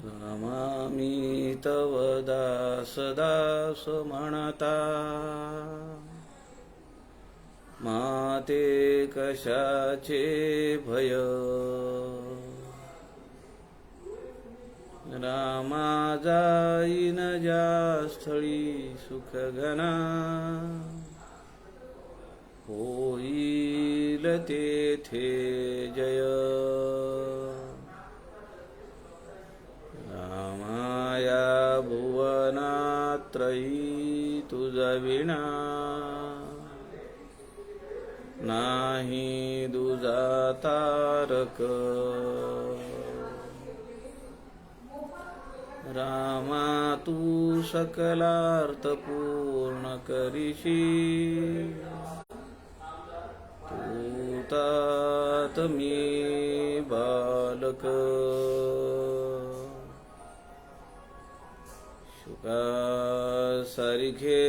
नमामि तव दास दास म्हणता, माते कशाचे भय. रामा जाईन ज्या स्थळी सुखगणा, होईल तेथे जय. रामाया भुवनात्रयी तुझा विना, नाही दुजा तारक. रामा तू सकलार्थ पूर्ण करीशी, तू तात मी बालक. शुकासारखे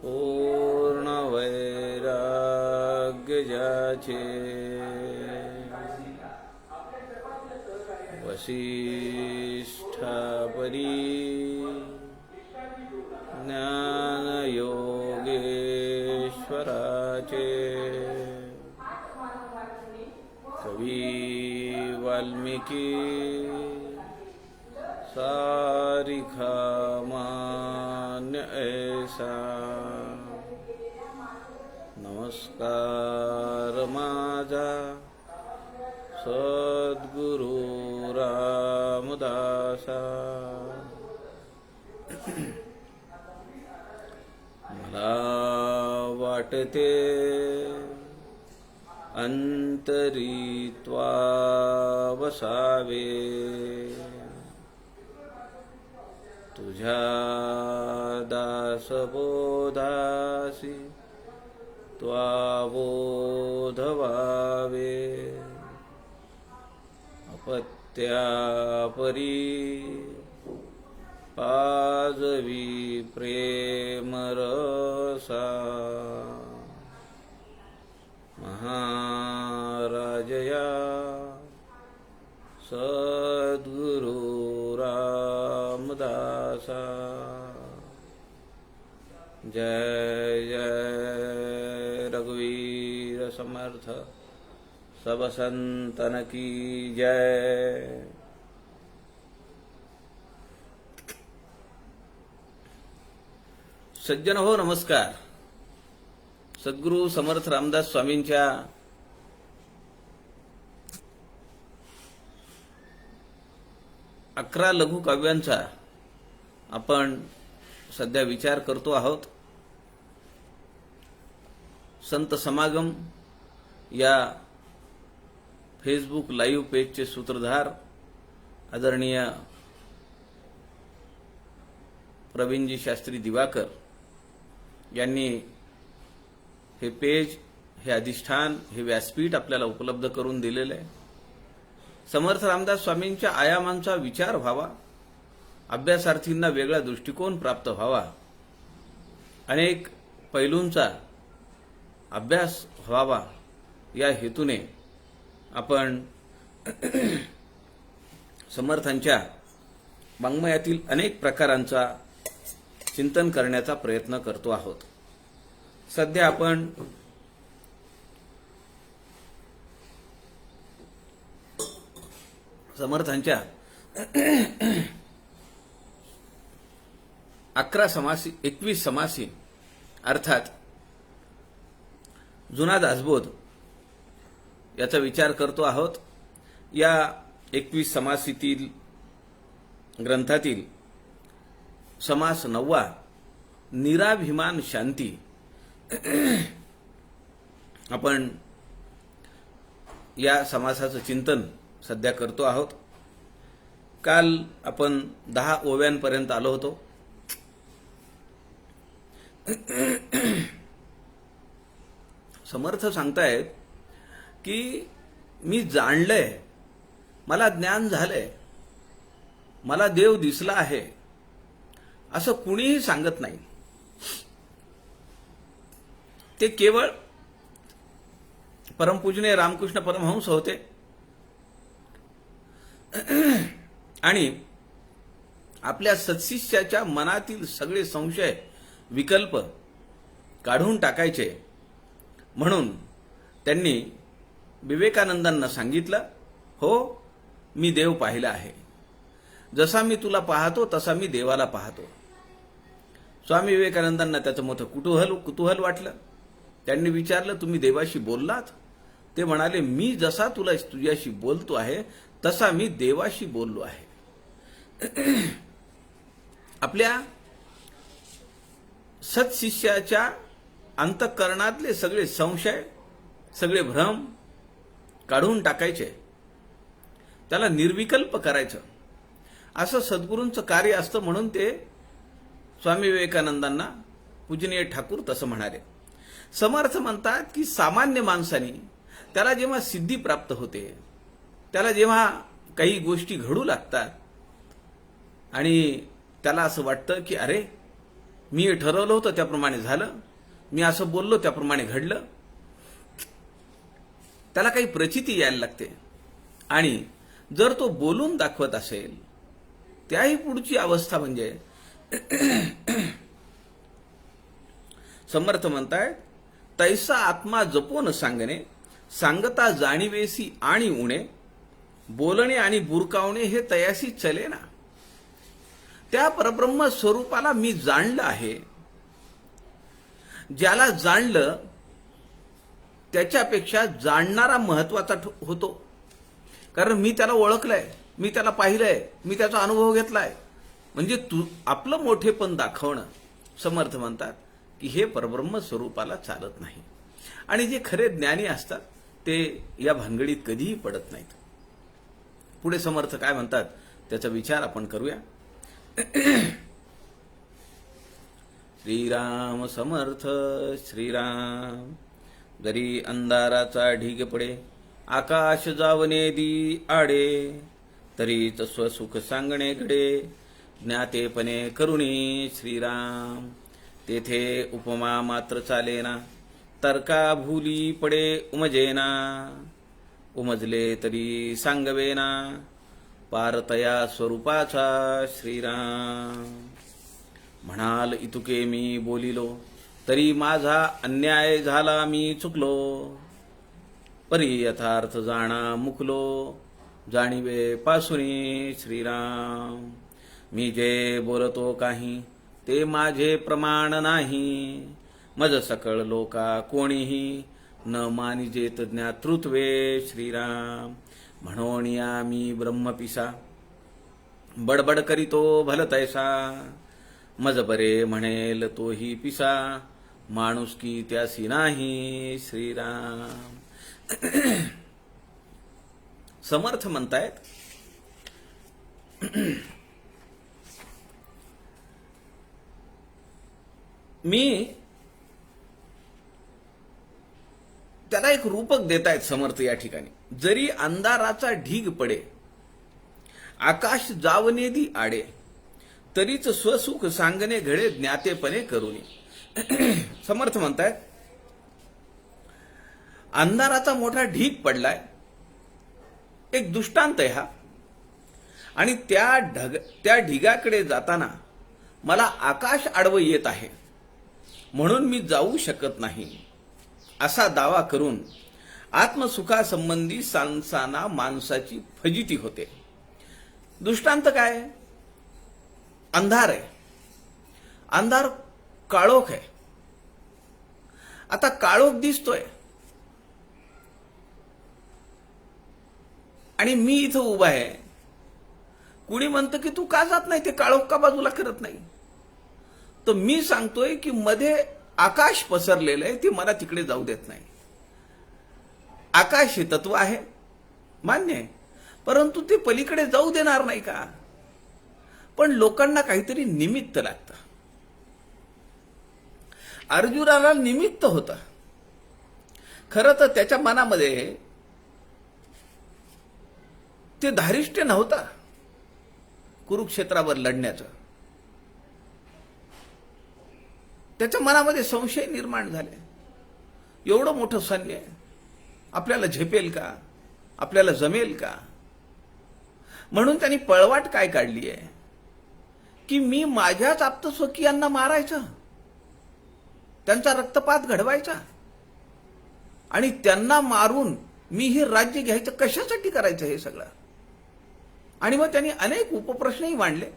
पूर्ण वैराग्य ज्याचे, वसिष्ठापरी ज्ञानयोगेश्वराचे. कवी वाल्मिकी सारिखा मान्य ऐसा. नमस्कार माझा सद्गुरु रामदासा. मला वाटते अंतरीत्वा वसावे, तुझ्या दासबोधासी त्वा बोध व्हावे. अपत्यापरी पाजवी प्रेमरसा, महाराजया सद्गुरु रामदासा. जय जय रघुवीर समर्थ, सब संतन की जय. सज्जन हो, नमस्कार. सद्गुरु समर्थ रामदास स्वामींच्या अकरा लघु काव्यांचा आपण सध्या विचार करतो आहोत. संत समागम या फेसबुक लाईव्ह पेजचे सूत्रधार आदरणीय प्रवीणजी शास्त्री दिवाकर यांनी हे पेज, हे अधिष्ठान, हे व्यासपीठ आपल्याला उपलब्ध करून दिलेले आहे. समर्थ रामदास स्वामींच्या आयामांचा विचार व्हावा, अभ्यासार्थींना वेगळा दृष्टिकोन प्राप्त व्हावा, अनेक पैलूंचा अभ्यास व्हावा, या हेतूने आपण समर्थांच्या वाङ्मयातील अनेक प्रकारांचा चिंतन करण्याचा प्रयत्न करतो आहोत. सध्या आपण समर्थांच्या 21 समासी अर्थात जुना दासबोध याचा विचार करतो आहोत. या 21 समासीतील ग्रंथातील समास 9वा निराभिमान शांती आपण या समासाचं चिंतन सध्या करतो आहोत. काल आपण 10 ओव्यांपर्यंत आलो होतो. समर्थ सांगतायत की मी जाणलंय, मला ज्ञान झालंय, मला देव दिसला आहे, असं कुणीही सांगत नाही. ते केवळ परमपूजनीय रामकृष्ण परमहंस होते आणि आपल्या सत्शिष्याच्या मनातील सगळे संशय विकल्प काढून टाकायचे म्हणून त्यांनी विवेकानंदांना सांगितलं, हो, मी देव पाहिला आहे. जसा मी तुला पाहतो तसा मी देवाला पाहतो. स्वामी विवेकानंदांना त्याचं मोठं कुतूहल वाटलं. त्यांनी विचारलं, तुम्ही देवाशी बोललात? ते म्हणाले, मी जसा तुझ्याशी बोलतो आहे तसा मी देवाशी बोललो आहे. आपल्या सत्शिष्याच्या अंतःकरणातले सगळे संशय, सगळे भ्रम काढून टाकायचे, त्याला निर्विकल्प करायचं, असं सद्गुरूंचं कार्य असतं. म्हणून ते स्वामी विवेकानंदांना पूजनीय ठाकूर तसं म्हणाले. समर्थ म्हणतात की सामान्य माणसाने त्याला जेव्हा सिद्धी प्राप्त होते, त्याला जेव्हा काही गोष्टी घडू लागतात आणि त्याला असं वाटतं की अरे, मी हे ठरवलं होतं त्याप्रमाणे झालं, मी असं बोललो त्याप्रमाणे घडलं, त्याला काही प्रचिती यायला लागते. आणि जर तो बोलून दाखवत असेल, त्याही पुढची अवस्था म्हणजे समर्थ म्हणताय, तैसा आत्मा जपोन सांगणे, सांगता जाणीवेसी आणि उणे, बोलणे आणि बुरकावणे हे तयासी चले ना. त्या परब्रह्म स्वरूपाला मी जाणलं आहे. ज्याला जाणलं त्याच्यापेक्षा जाणणारा महत्वाचा होतो. कारण मी त्याला ओळखलंय, मी त्याला पाहिलंय, मी त्याचा अनुभव घेतलाय. म्हणजे आपलं मोठेपण दाखवणं, समर्थ म्हणतात की हे परब्रह्म स्वरूपाला चालत नाही. आणि जे खरे ज्ञानी असतात ते या भानगडीत कधीही पडत नाहीत. पुढे समर्थ काय म्हणतात त्याचा विचार आपण करूया. श्रीराम समर्थ श्रीराम. जरी अंधाराचा ढीग पडे, आकाश जावने दी आडे, तरीच स्वसुख सांगणे घडे, ज्ञातेपणे करुणी श्रीराम. तेथे उपमा मात्र चालेना, तर्का भूली पडे उमजेना, उमजले तरी सांगवेना, पारतया स्वरूपाचा श्रीराम. म्हणाल इतुके मी बोलिलो, तरी माझा अन्याय झाला मी चुकलो, परी यथार्थ जाणा मुकलो, जाणीवे पासुनी श्रीराम. मी जे बोलतो काही ते माझे प्रमाण नाही, मज सकळ लोका कोणीही न मानिजेत ज्ञातृत्वे श्रीराम. म्हणून या मी ब्रह्मपिसा, बडबड करीतो भल तैसा, मज बरे म्हणेल तोही पिसा, माणुसकी त्यासी नाही श्रीराम. समर्थ म्हणतायत, मी त्याला एक रूपक देतायत समर्थ या ठिकाणी. जरी अंधाराचा ढीग पडे, आकाश जावनेदी आडे, तरीच स्वसुख सांगणे घडे, ज्ञातेपणे करुणी. समर्थ म्हणतायत, अंधाराचा मोठा ढीग पडलाय, एक दृष्टांत आहे हा. आणि त्या ढिगाकडे जाताना मला आकाश आडवं येत आहे, म्हणून मी जाऊ शकत नाही, असा दावा करून आत्मसुखासंबंधी सांसाना माणसाची फजिती होते. दृष्टांत काय? अंधार आहे, अंधार काळोख आहे. आता काळोख दिसतोय आणि मी इथं उभा आहे. कुणी म्हणतं की तू का जात नाही, ते काळोख का बाजूला करत नाही? तर मी सांगतोय की मध्ये आकाश पसरलेलं आहे, ते मला तिकडे जाऊ देत नाही. आकाश हे तत्व आहे, मान्य आहे, परंतु ते पलीकडे जाऊ देणार नाही का? पण लोकांना काहीतरी निमित्त लागतं. अर्जुनाला निमित्त होतं. खरं तर त्याच्या मनामध्ये ते धारिष्ट्य नव्हतं कुरुक्षेत्रावर लढण्याचं. त्याच्या मनामध्ये संशय निर्माण झाले. एवढं मोठं सैन्य, आपल्याला झेपेल का, आपल्याला जमेल का? म्हणून त्यांनी पळवाट काय काढली आहे की मी माझ्याच आप्तस्वकीयांना मारायचं, त्यांचा रक्तपात घडवायचा आणि त्यांना मारून मी हे राज्य घ्यायचं. कशासाठी करायचं हे सगळं? आणि मग त्यांनी अनेक उपप्रश्नही मांडले.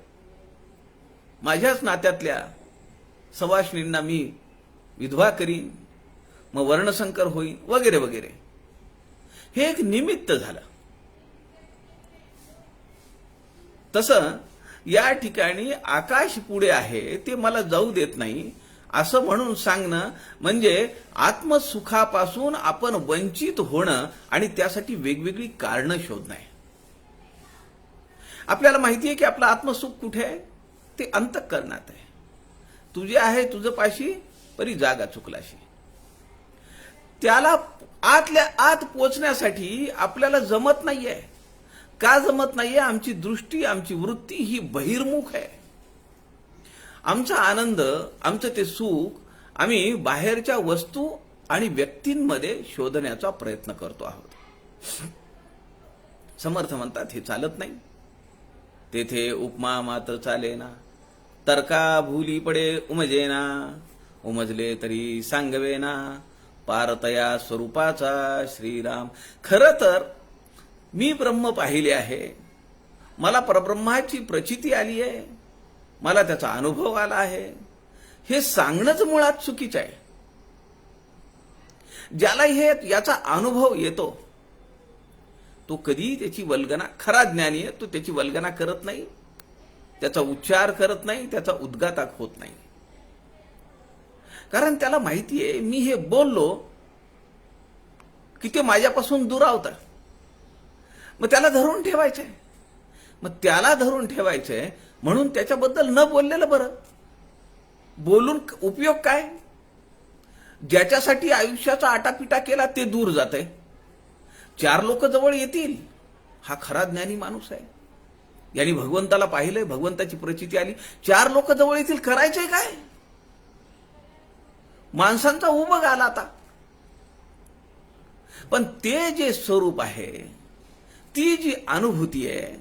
माझ्याच नात्यातल्या सवाष्णींना मी विधवा करीन, मग वर्णसंकर होईल वगैरे वगैरे. हे एक निमित्त झालं. तसं या ठिकाणी आकाश पुढे आहे ते मला जाऊ देत नाही असं म्हणून सांगणं म्हणजे आत्मसुखापासून आपण वंचित होणं आणि त्यासाठी वेगवेगळी कारणं शोधणं आहे. आपल्याला माहिती आहे की आपलं आत्मसुख कुठे आहे? ते अंतःकरणात आहे. तुझे आहे तुझं पाशी परी जागा चुकलाशी. त्याला आतल्या आत पोचण्यासाठी आपल्याला जमत नाहीये. का जमत नाहीये? आमची दृष्टी, आमची वृत्ती ही बहिर्मुख आहे. आमचा आनंद, आमचं ते सुख आम्ही बाहेरच्या वस्तू आणि व्यक्तींमध्ये शोधण्याचा प्रयत्न करतो आहोत. समर्थ म्हणतात हे चालत नाही. तेथे उपमा मात्र चालेना, तर्का भूली पडे उमजेना, उमजले तरी सांगवेना, पारतया स्वरूपाचा श्रीराम. खरं तर मी ब्रह्म पाहिले आहे, मला परब्रह्माची प्रचिती आली आहे, मला त्याचा अनुभव आला आहे. हे सांगणंच मुळात चुकीचं आहे. ज्याला याचा अनुभव येतो तो कधी त्याची वल्गना, खरा ज्ञानी आहे तो त्याची वल्गना करत नाही, त्याचा उच्चार करत नाही, त्याचा उद्गाताक होत नाही. कारण त्याला माहिती आहे मी हे बोललो की ते माझ्यापासून दुरावतं. मग त्याला धरून ठेवायचंय. मग त्याला धरून ठेवायचंय म्हणून त्याच्याबद्दल न बोललेलं बरं. बोलून उपयोग काय? ज्याच्यासाठी आयुष्याचा आटापिटा केला ते दूर जातंय. 4 लोक जवळ येतील, हा खरा ज्ञानी माणूस आहे, यांनी भगवंताला पाहिलंय, भगवंताची प्रचिती आली. 4 लोक जवळ येतील, करायचंय काय? माणसांचा उबग आला आता. पण ते जे स्वरूप आहे, ती जी अनुभूती आहे,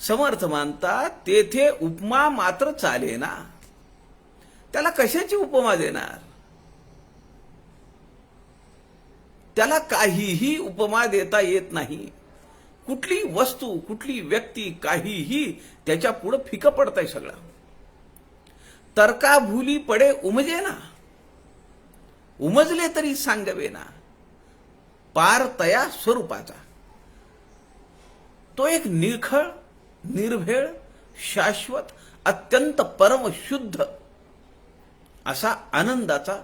समर्थ मानतात तेथे उपमा मात्र चालेना. त्याला कशाची उपमा देणार? त्याला काहीही उपमा देता येत नाही. कुठली वस्तू, कुठली व्यक्ती, काहीही त्याच्या पुढे फिकं पडतंय सगळं. तर्का भूली पडे उमजेना, उमजले तरी सांगवेना, पार तया स्वरूपाचा. तो एक निखळ, निर्भेळ, शाश्वत, अत्यंत परमशुद्ध असा आनंदाचा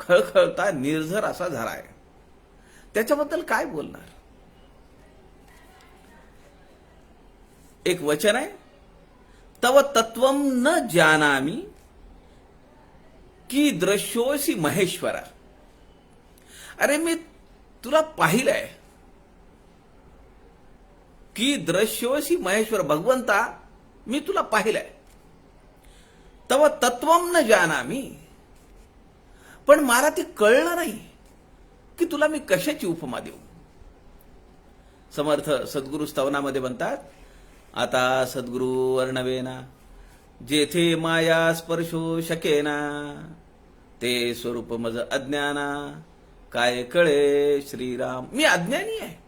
खळखळता निर्झर असा झरा आहे. त्याच्याबद्दल काय बोलणार? एक वचन आहे, तव तत्वम न जानामि की दृश्योसी महेश्वरा. अरे मी तुला पाहिलंय की दृश्योसी महेश्वर, भगवंता मी तुला पाहिलंय. तव तत्वम न जानामि, पण मला ते कळलं नाही की तुला मी कशाची उपमा देऊ. समर्थ सद्गुरु स्तवनामध्ये म्हणतात, आता सद्गुरु वर्णवेना जेथे माया स्पर्शो शकेना, ते स्वरूप मज अज्ञाना, काय कळे श्रीराम. मी अज्ञानी आहे.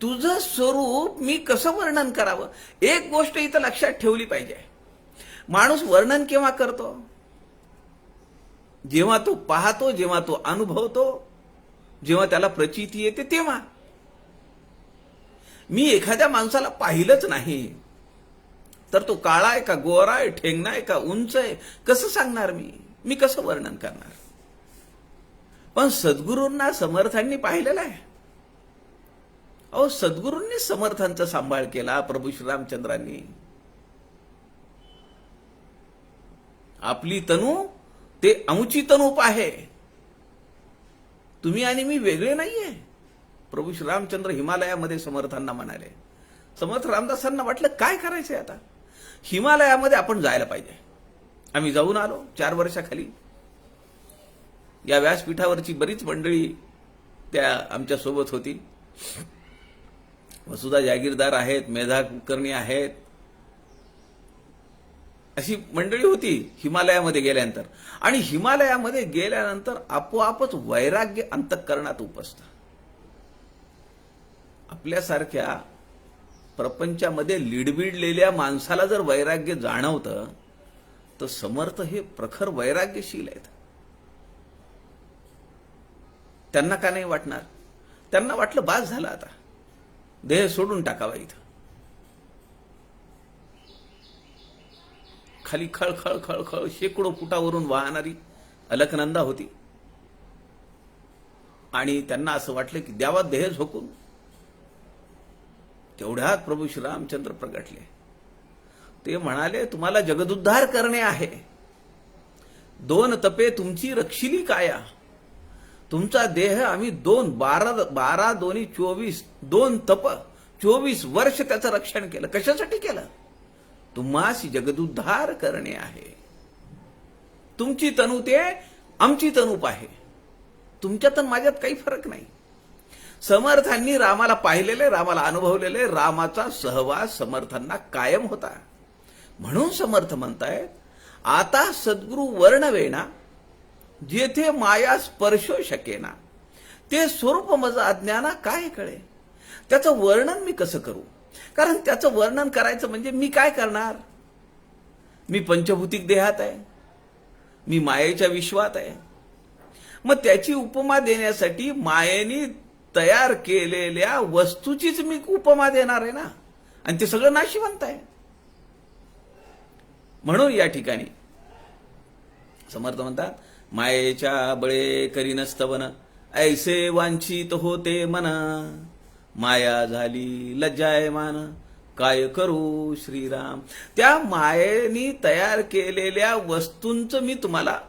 तुझं स्वरूप मी कसं वर्णन करावं? एक गोष्ट इथं लक्षात ठेवली पाहिजे. माणूस वर्णन केव्हा करतो? जेव्हा तो पाहतो, जेव्हा तो अनुभवतो, जेव्हा त्याला प्रचिती येते तेव्हा. मी एखाद्या माणसाला पाहिलंच नाही तर तो काळा आहे का, गोरा आहे, ठेंगणा आहे का, उंच आहे, कसं सांगणार मी कसं वर्णन करणार? पण सद्गुरूंना, समर्थांनी पाहिलेलं आहे. अहो, सद्गुरूंनी समर्थांचा सांभाळ केला. प्रभू श्रीरामचंद्रांनी आपली तनू ते आमची तनूप आहे. तुम्ही आणि मी वेगळे नाहीये. प्रभू श्रीरामचंद्र हिमालयामध्ये समर्थांना म्हणाले. समर्थ रामदासांना वाटलं काय करायचंय आता, हिमालयामध्ये आपण जायला पाहिजे. आम्ही जाऊन आलो 4 वर्षाखाली. या व्यासपीठावरची बरीच मंडळी त्या आमच्या सोबत होती. वसुधा जागीरदार आहेत, मेधा कुलकर्णी आहेत, अशी मंडळी होती हिमालयामध्ये गेल्यानंतर. आणि हिमालयामध्ये गेल्यानंतर आपोआपच वैराग्य अंतःकरणात उपसतं. आपल्यासारख्या प्रपंचामध्ये लिडबिडलेल्या माणसाला जर वैराग्य जाणवतं तर समर्थ हे प्रखर वैराग्यशील आहेत. त्यांना का नाही वाटणार? त्यांना वाटलं बास झालं, आता देह सोडून टाकावा. इथं खाली खळखळ खळखळ शेकडो फुटावरून वाहणारी अलकनंदा होती आणि त्यांना असं वाटलं की द्यावा देह झोकून. तेवढ्यात प्रभू श्री रामचंद्र प्रगटले. ते म्हणाले, तुम्हाला जगदुद्धार करणे आहे. 2 तपे तुमची रक्षिली काया. तुमचा देह आम्ही 12 दोन्ही 24 2 तप 24 वर्ष त्याचं रक्षण केलं. कशासाठी केलं? तुम्हासी जगदुद्धार करणे आहे. तुमची तनु ते आमची तनुप आहे. तुमच्यात आणि माझ्यात काही फरक नाही. समर्थांनी रामाला पाहिलेले, रामाला अनुभवलेले, रामाचा सहवास समर्थांना कायम होता. म्हणून समर्थ म्हणतायत, आता सद्गुरु वर्णवेना जेथे माया स्पर्शो शकेना, ते स्वरूप मज अज्ञाना काय कळे. त्याचं वर्णन मी कसं करू? कारण त्याचं वर्णन करायचं म्हणजे मी काय करणार? मी पंचभौतिक देहात आहे, मी मायेच्या विश्वात आहे. मग त्याची उपमा देण्यासाठी मायेने तयार केलेल्या वस्तूचीच मी उपमा देणार आहे ना, आणि ते सगळं नाशिवंत आहे. म्हणून या ठिकाणी समर्थ म्हणतात, मायेच्या बळे करीन स्तवन, ऐसे वांछित होते मन, माया झाली लज्जायमान, काय करू श्रीराम. त्या मायेनी तयार केलेल्या वस्तूंचं मी तुम्हाला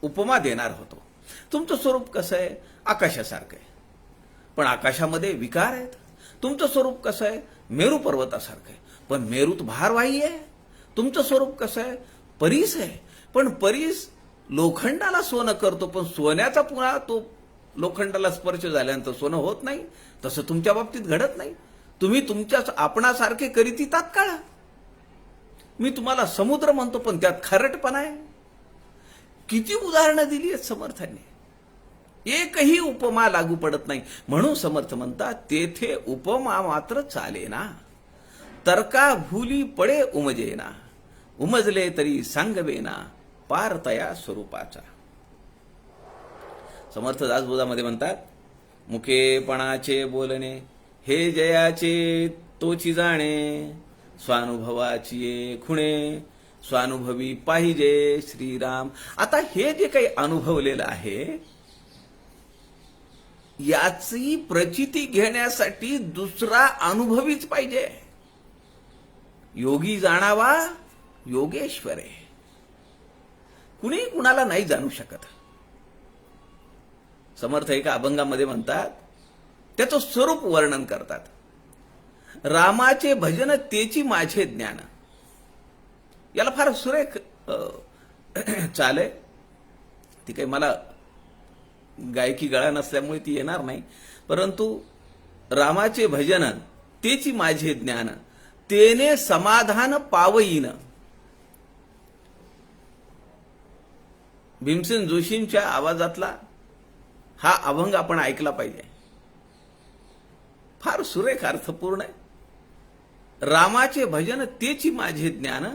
उपमा देणार होतो. तुमचं स्वरूप कसं आहे? आकाशासारखं आहे, पण आकाशामध्ये विकार आहेत. तुमचं स्वरूप कसं आहे? मेरू पर्वतासारखं आहे, पण मेरूत भारवाही आहे. तुमचं स्वरूप कसं आहे? परीस आहे, पण परीस लोखंडाला सोनं करतो, पण सोन्याचा पुन्हा तो लोखंडाला स्पर्श झाल्यानंतर सोनं होत नाही. तसं तुमच्या बाबतीत घडत नाही. तुम्ही तुमच्या आपणासारखे करीती तात्काळ. मी तुम्हाला समुद्र म्हणतो, पण त्यात खारटपणा आहे. किती उदाहरणं दिली आहेत समर्थांनी, एकही उपमा लागू पडत नाही. म्हणून समर्थ म्हणतात, तेथे उपमा मात्र चालेना, तर्का भूली पडे उमजेना, उमजले तरी सांगवेना, पार तया स्वरूपाचा. समर्थ दासबोधामध्ये म्हणतात, मुखेपणाचे बोलणे हे जयाचे तोची जाणे, स्वानुभवाची खुणे स्वानुभवी पाहिजे श्रीराम. आता हे जे काही अनुभवलेलं आहे, याची प्रचिती घेण्यासाठी दुसरा अनुभवीच पाहिजे. योगी जाणावा योगेश्वरे. कुणी कुणाला नाही जाणू शकत. समर्थ एका अभंगामध्ये म्हणतात, त्याचं स्वरूप वर्णन करतात, रामाचे भजन तेची माझे ज्ञान. याला फार सुरेख चाल आहे. ती काही मला गायकी गळा नसल्यामुळे ती येणार नाही. परंतु रामाचे भजन तेची माझे ज्ञान, तेने समाधान पावईन. भीमसेन जोशींच्या आवाजातला हा अभंग आपण ऐकला पाहिजे. फार सुरेख अर्थपूर्ण आहे. रामाचे भजन तेची माझे ज्ञान,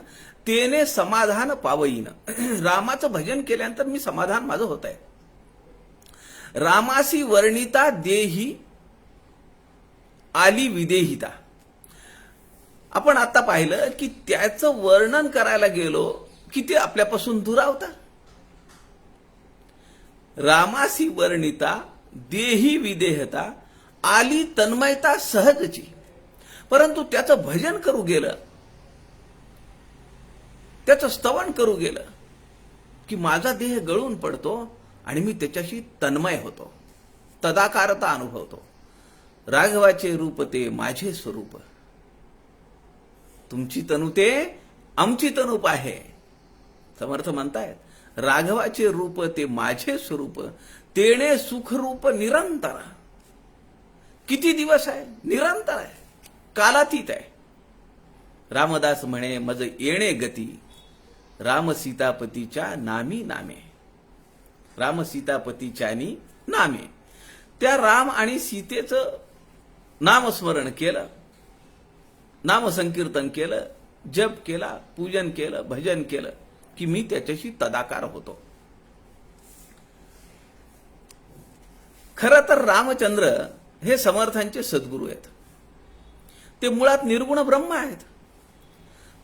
तेने समाधान पावईन. रामाचं भजन केल्यानंतर मी समाधान माझं होत आहे. रामासी वर्णिता देही आली विदेहिता. आपण आता पाहिलं की त्याचं वर्णन करायला गेलो की ते आपल्यापासून दुरावतं. रामासी वर्णिता देही विदेहता आली तन्मयता सहजची. परंतु त्याचं भजन करू गेलं, त्याचं स्तवन करू गेलं की माझा देह गळून पडतो आणि मी त्याच्याशी तन्मय होतो, तदाकारता अनुभवतो. राघवाचे रूप ते माझे स्वरूप, तुमची तनु ते आमची तनुप आहे. समर्थ म्हणतायत, राघवाचे रूप ते माझे स्वरूप, तेणे सुखरूप निरंतर. किती दिवस आहे? निरंतर आहे, कालातीत आहे. रामदास म्हणे, मज येणे गती, राम सीतापतीच्या नामी नामे. राम सीतापतीच्यानी नामे. त्या राम आणि सीतेचं नामस्मरण केलं, नामसंकीर्तन केलं, जप केला, पूजन केलं, भजन केलं की मी त्याच्याशी तदाकार होतो. खरं तर रामचंद्र हे समर्थांचे सद्गुरू आहेत. ते मुळात निर्गुण ब्रह्म आहेत.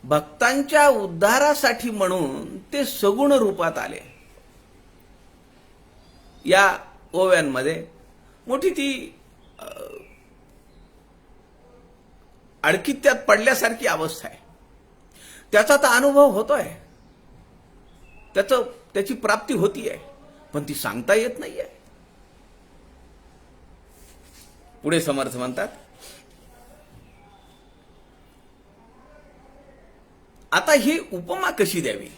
भक्तांच्या उद्धारासाठी म्हणून ते सगुण रूपात आले. या ओव्यांमध्ये मोठी ती अडकीत त्यात पडल्यासारखी अवस्था आहे. त्याचा तर अनुभव होतोय, त्याची प्राप्ती होतीये, पण ती सांगता येत नाहीये. पुढे समर्थ म्हणतात, आता ही उपमा कशी द्यावी?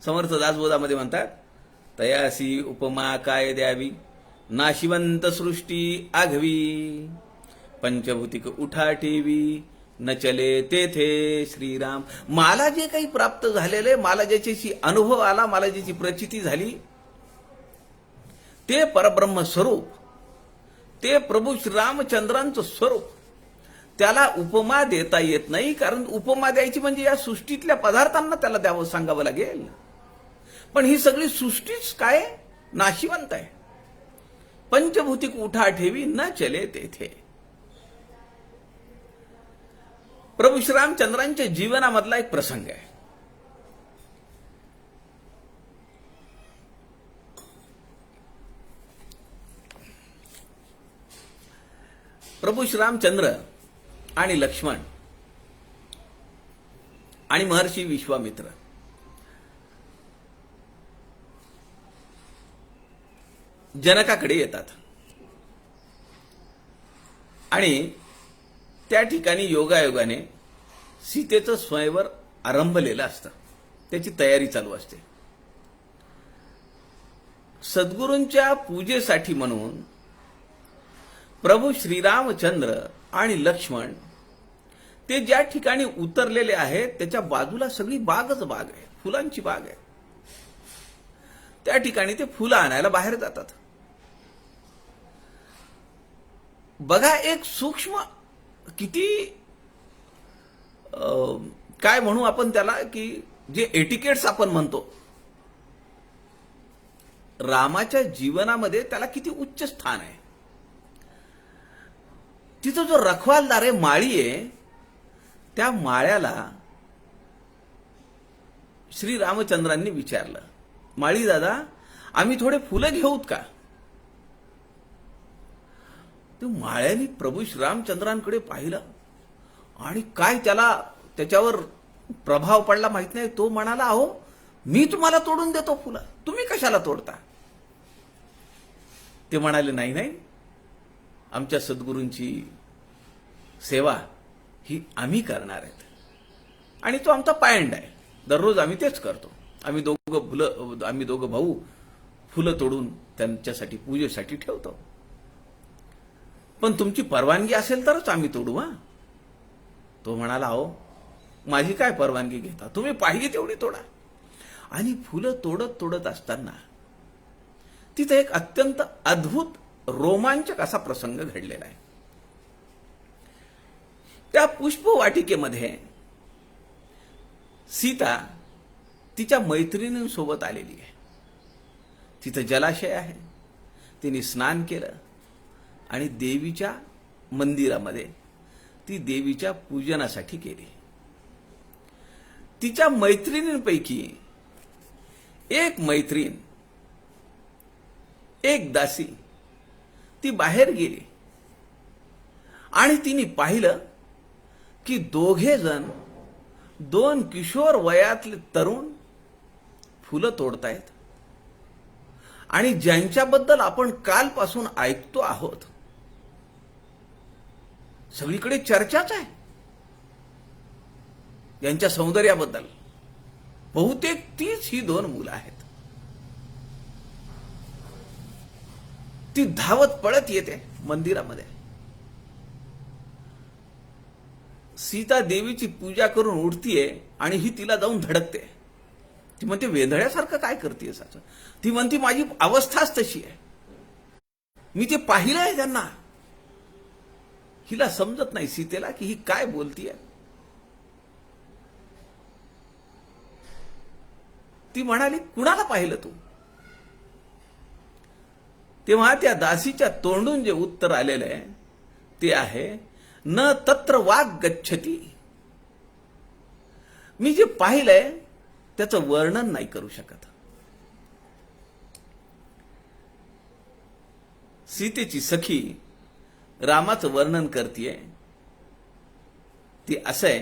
समर्थ दासबोधामध्ये म्हणतात, तयासी उपमा काय द्यावी, नाशिवंत सृष्टी आघवी, पंचभूतिक उठा ठेवी, न चले तेथे श्रीराम. मला जे काही प्राप्त झालेले, मला ज्याच्याशी अनुभव आला, मला ज्याची प्रचिती झाली, ते परब्रह्म स्वरूप, ते प्रभू श्रीरामचंद्रांचं स्वरूप, त्याला उपमा देता येत नाही. कारण उपमा द्यायची म्हणजे या सृष्टीतल्या पदार्थांना त्याला द्यावं, सांगावं लागेल. पण ही सगळी सृष्टीच काय नाशिवंत आहे. पंचभूतिक उठा ठेवी, न चले तेथे. प्रभू श्रीरामचंद्रांच्या जीवनामधला एक प्रसंग आहे. प्रभू श्रीरामचंद्र आणि लक्ष्मण आणि महर्षी विश्वामित्र जनकाकडे येतात आणि त्या ठिकाणी योगायोगाने सीतेचं स्वयंवर आरंभलेलं असतं. त्याची तयारी चालू असते. सद्गुरूंच्या पूजेसाठी म्हणून प्रभू श्रीरामचंद्र आणि लक्ष्मण ते ज्या ठिकाणी उतरलेले आहेत त्याच्या बाजूला सगळी बागच बाग आहे, फुलांची बाग आहे. त्या ठिकाणी ते फुलं आणायला बाहेर जातात. बघा, एक सूक्ष्म किती काय म्हणू आपण त्याला, की जे एटिकेट्स आपण म्हणतो, रामाच्या जीवनामध्ये त्याला किती उच्च स्थान आहे. तिथं जो रखवालदार आहे, माळी आहे, त्या माळ्याला श्री रामचंद्रांनी विचारलं, माळी दादा, आम्ही थोडे फुलं घेऊत का? ते माळ्याने प्रभू श्रीरामचंद्रांकडे पाहिलं आणि काय त्याच्यावर प्रभाव पडला माहित नाही. तो म्हणाला, अहो, मी तुम्हाला तोडून देतो फुलं, तुम्ही कशाला तोडता? ते म्हणाले, नाही नाही, आमच्या सद्गुरूंची सेवा ही आम्ही करणार आहेत आणि तो आमचा पायंड आहे. दररोज आम्ही तेच करतो. आम्ही दोघं भाऊ फुलं तोडून त्यांच्यासाठी पूजेसाठी ठेवतो. पण तुमची परवानगी असेल तरच आम्ही तोडू. हा, तो म्हणाला, अहो, माझी काय परवानगी घेता, तुम्ही पाहिजे तेवढी तोडा. आणि फुलं तोडत असताना तिथे एक अत्यंत अद्भुत रोमांचक असा प्रसंग घडलेला आहे. त्या पुष्पवाटिकेमध्ये सीता तिच्या मैत्रिणींसोबत आलेली आहे. तिथं जलाशय आहे. तिने स्नान केलं आणि देवीच्या मंदिरामध्ये ती देवीच्या पूजनासाठी गेली. तिच्या मैत्रिणींपैकी एक मैत्रीण, एक दासी, ती बाहेर गेली आणि तिने पाहिलं की दोघे जण, दोन किशोर वयातले तरुण फुलं तोडतायत आणि ज्यांच्याबद्दल आपण कालपासून ऐकतो आहोत, सगळीकडे चर्चाच आहे यांच्या सौंदर्याबद्दल. बहुतेक तीच ही दोन मुलं आहेत. ती धावत पळत येते मंदिरामध्ये. सीता देवीची पूजा करून उठतीये आणि ही तिला जाऊन धडकते. ती म्हणते, वेंधळ्यासारखं काय करतेस असं? ती म्हणते, माझी अवस्थाच तशी आहे, मी ते पाहिलंय त्यांना. हिला समजत नाही सीतेला की ही काय बोलतीये. ती म्हणाली, कुणाला पाहिलं तू? तेव्हा त्या दासीच्या तोंडून जे उत्तर आलेलं आहे ते आहे, न तत्र वाग गच्छती. मी जे पाहिलंय त्याचं वर्णन नाही करू शकत. सीतेची सखी रामाचं वर्णन करतीये. ती असं आहे,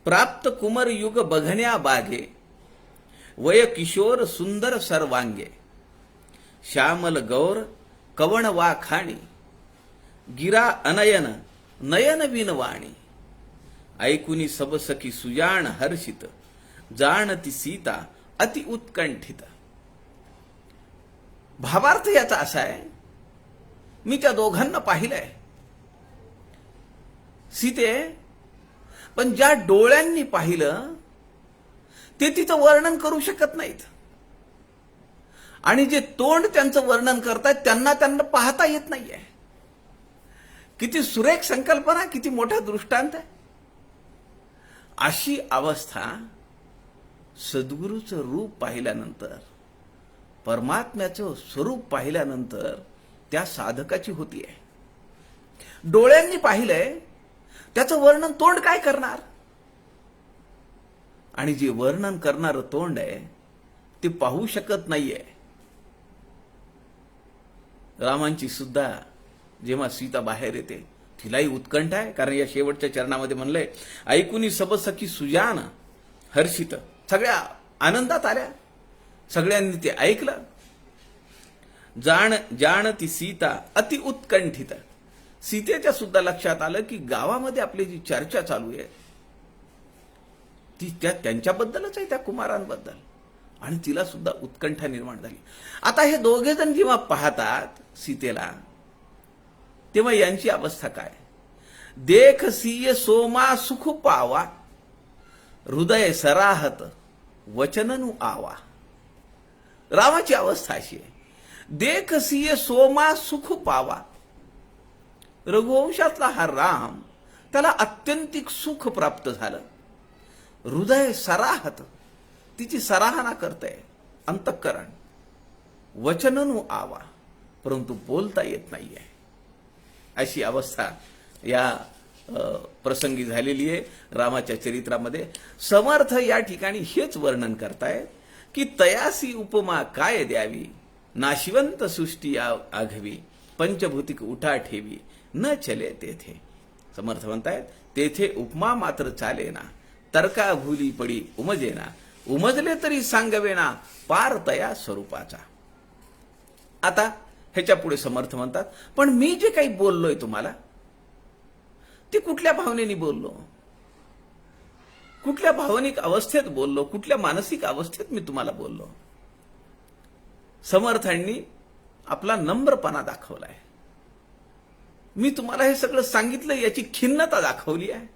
प्राप्त कुमर युग बघण्या बागे, वय किशोर सुंदर सर्वांगे, श्यामल गौर कवण वा खाणी, गिरा अनयन नयन विनवाणी, ऐकुनी सब सखी सुजाण हर्षित, जाणती सीता अति उत्कंठित. भावार्थ याचा असा आहे, मी त्या दोघांना पाहिलंय सीते, पण ज्या डोळ्यांनी पाहिलं ते तिचं वर्णन करू शकत नाहीत, आणि जे तोंड त्यांचं वर्णन करतायत त्यांना पाहता येत नाहीये. किती सुरेख संकल्पना, किती मोठा दृष्टांत आहे. अशी अवस्था सद्गुरूचं रूप पाहिल्यानंतर, परमात्म्याचं स्वरूप पाहिल्यानंतर त्या साधकाची होतीये. डोळ्यांनी पाहिलंय त्याचं वर्णन तोंड काय करणार? आणि जे वर्णन करणारं तोंड आहे ते पाहू शकत नाहीये. रामांची सुद्धा जेव्हा सीता बाहेर येते तिलाही उत्कंठ आहे, कारण या शेवटच्या चरणामध्ये म्हणलंय, ऐकुनी सब सखी सुजान हर्षित. सगळ्या आनंदात आल्या, सगळ्यांनी ते ऐकलं. जाणती सीता अति उत्कंठित. सीतेच्या सुद्धा लक्षात आलं की गावामध्ये आपली जी चर्चा चालू आहे ती त्यांच्याबद्दलच आहे, त्या कुमारांबद्दल, आणि तिला सुद्धा उत्कंठा निर्माण झाली. आता हे दोघे जण जेव्हा पाहतात सीतेला तेव्हा यांची अवस्था काय? देख सिय सोमा सुख पावा, हृदय सराहत वचननु आवा. रामाची अवस्था अशी आहे, देख सिय सोमा सुख पावा. रघुवंशातला हा राम, त्याला अत्यंतिक सुख प्राप्त झालं. हृदय सराहत, तिची सराहना करतंय अंतःकरण. वचननु आवा, परंतु बोलता येत नाहीये. अशी अवस्था या प्रसंगी झालेली आहे रामाच्या चरित्रामध्ये. समर्थ या ठिकाणी हेच वर्णन करतायत की तयासी उपमा काय द्यावी, नाशिवंत सृष्टी आघवी, पंचभूतिक उठा ठेवी, न चले तेथे. समर्थ म्हणतायत, तेथे उपमा मात्र चालेना, तर्का भूली पडी उमजेना, उमजले तरी सांगवेना, पार तया स्वरूपाचा. आता ह्याच्या पुढे समर्थ म्हणतात, पण मी जे काही बोललोय तुम्हाला ते कुठल्या भावनेने बोललो, कुठल्या भावनिक अवस्थेत बोललो, कुठल्या मानसिक अवस्थेत मी तुम्हाला बोललो? समर्थांनी आपला नम्रपणा दाखवलाय. मी तुम्हाला हे सगळं सांगितलं याची खिन्नता दाखवली आहे.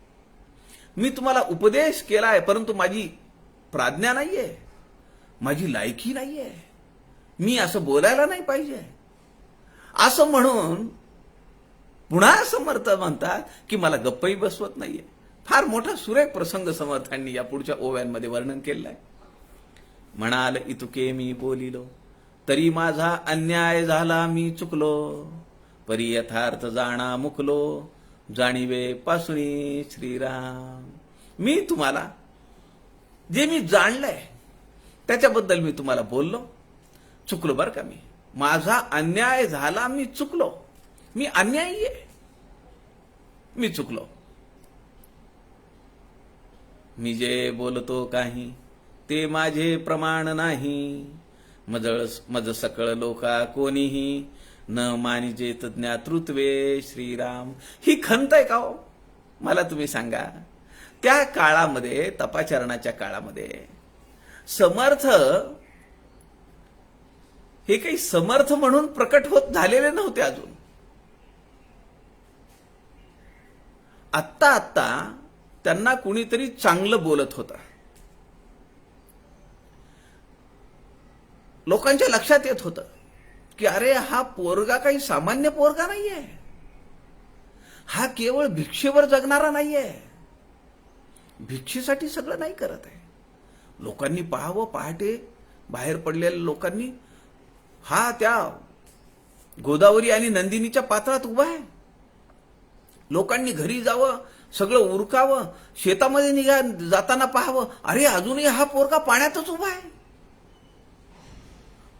मी तुम्हाला उपदेश केलाय, परंतु माझी प्राज्ञा नाहीये, माझी लायकी नाहीये, मी असं बोलायला नाही पाहिजे असं म्हणून पुन्हा समर्थ म्हणतात की मला गप्पही बसवत नाहीये. फार मोठा सुरेख प्रसंग समर्थांनी या पुढच्या ओव्यांमध्ये वर्णन केलंय. म्हणाल इतुके मी बोलिलो, तरी माझा अन्याय झाला मी चुकलो, परी यथार्थ जाणा मुकलो, जाणीवे पासुनी श्रीराम. मी तुम्हाला जे मी जाणलंय त्याच्याबद्दल मी तुम्हाला बोललो, चुकलो बरं का. माझा अन्याय झाला, मी चुकलो, मी अन्यायी आहे, मी चुकलो. मी जे बोलतो काही ते माझे प्रमाण नाही, मज सकळ लोका कोणीही, न मानिजेत ज्ञातृत्वे श्रीराम. ही खंत आहे का हो? मला तुम्ही सांगा. त्या काळामध्ये, तपाचरणाच्या काळामध्ये समर्थ हे काही समर्थ म्हणून प्रकट होत झालेले नव्हते अजून. आत्ता आत्ता त्यांना कुणीतरी चांगलं बोलत होतं. लोकांच्या लक्षात येत होतं की अरे हा पोरगा काही सामान्य पोरगा नाहीये, हा केवळ भिक्षेवर जगणारा नाहीये, भिक्षेसाठी सगळं नाही करत आहे. लोकांनी पाहावं, पहाटे बाहेर पडलेल्या लोकांनी, हा त्या गोदावरी आणि नंदिनीच्या पात्रात उभा आहे. लोकांनी घरी जावं, सगळं उरकावं, शेतामध्ये जाताना पाहावं, अरे अजूनही हा पोरगा पाण्यातच उभा आहे.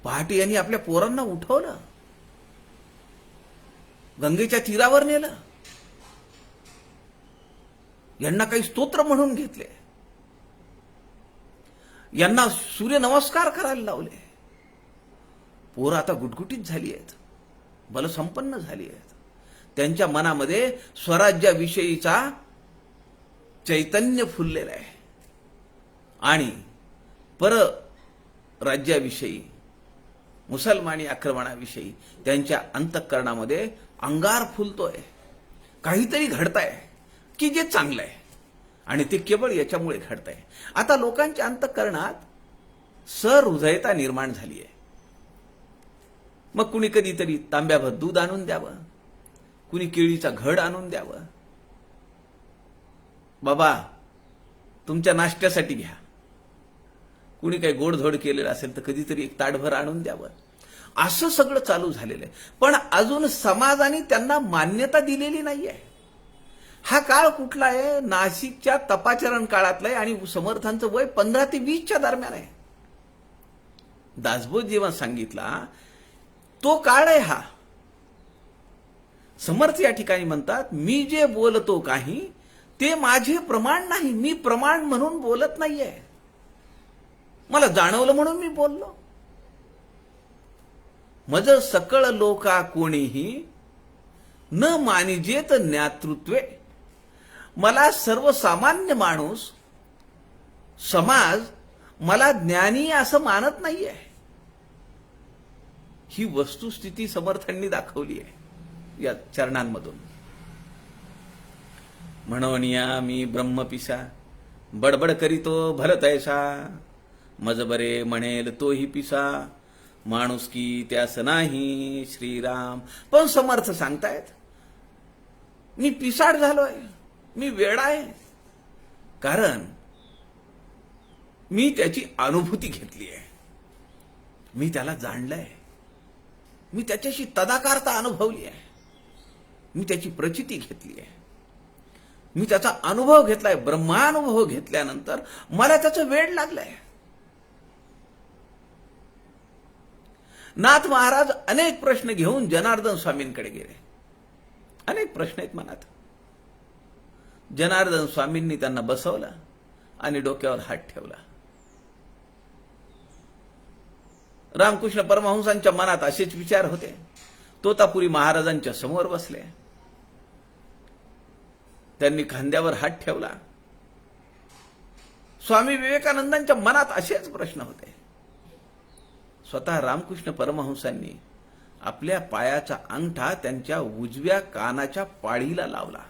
पहाटे यांनी आपल्या पोरांना उठवलं, गंगेच्या तीरावर नेलं, यांना काही स्तोत्र म्हणून घेतले, यांना सूर्यनमस्कार करायला लावले. पोरं आता गुटगुटीत झाली आहेत, बलसंपन्न झाली आहेत. त्यांच्या मनामध्ये स्वराज्याविषयीचा चैतन्य फुललेलं आहे आणि परराज्याविषयी, मुसलमानी आक्रमणाविषयी त्यांच्या अंतःकरणामध्ये अंगार फुलतोय. काहीतरी घडतंय की जे चांगलं आहे आणि ते केवळ याच्यामुळे घडतंय. आता लोकांच्या अंतःकरणात सहृदयता निर्माण झाली आहे. मग कुणी कधीतरी तांब्याभर दूध आणून द्यावं, कुणी केळीचा घड आणून द्यावं, बाबा तुमच्या नाश्त्यासाठी घ्या, कुणी काही गोडधोड केलेलं असेल तर कधीतरी एक ताटभर आणून द्यावं, असं सगळं चालू झालेलं आहे. पण अजून समाजाने त्यांना मान्यता दिलेली नाहीये. हा काळ कुठला आहे? नाशिकच्या तपाचरण काळातला आहे आणि समर्थांचं वय 15 ते 20च्या दरम्यान आहे. दासबोध जेव्हा सांगितला तो काळ आहे हा. समर्थ या ठिकाणी म्हणतात, मी जे बोलतो काही ते माझे प्रमाण नाही, मी प्रमाण म्हणून बोलत नाहीये, मला जाणवलं म्हणून मी बोललो. मज सकळ लोका कोणीही न मानिजेत ज्ञातृत्वे. मला सर्वसामान्य माणूस, समाज मला ज्ञानी असं मानत नाहीये. ही वस्तुस्थिती समर्थांनी दाखवली आहे या चरणांमधून. म्हणोनिया मी ब्रह्मपिसा, बडबड करीतो भलतैसा, मज बरे म्हणेल तोही पिसा, माणूस की त्यास नाही श्रीराम. पण समर्थ सांगतायत मी पिसाड झालोय, मी वेडा आहे, कारण मी त्याची अनुभूती घेतली आहे, मी त्याला जाणलंय, मी त्याच्याशी तदाकारता अनुभवली आहे, मी त्याची प्रचिती घेतली आहे, मी त्याचा अनुभव घेतलाय. ब्रह्मानुभव घेतल्यानंतर मला त्याचं वेड लागलंय. नाथ महाराज अनेक प्रश्न घेऊन जनार्दन स्वामींकडे गेले. अनेक प्रश्न आहेत मनात. जनार्दन स्वामींनी त्यांना बसवलं आणि डोक्यावर हात ठेवला. रामकृष्ण परमहंसांच्या मनात असेच विचार होते. तोतापुरी महाराजांच्या समोर बसले, त्यांनी खांद्यावर हात ठेवला. स्वामी विवेकानंदांच्या मनात असेच प्रश्न होते. स्वतः रामकृष्ण परमहंसांनी आपल्या पायाचा अंगठा त्यांच्या उजव्या कानाच्या पाळीला लावला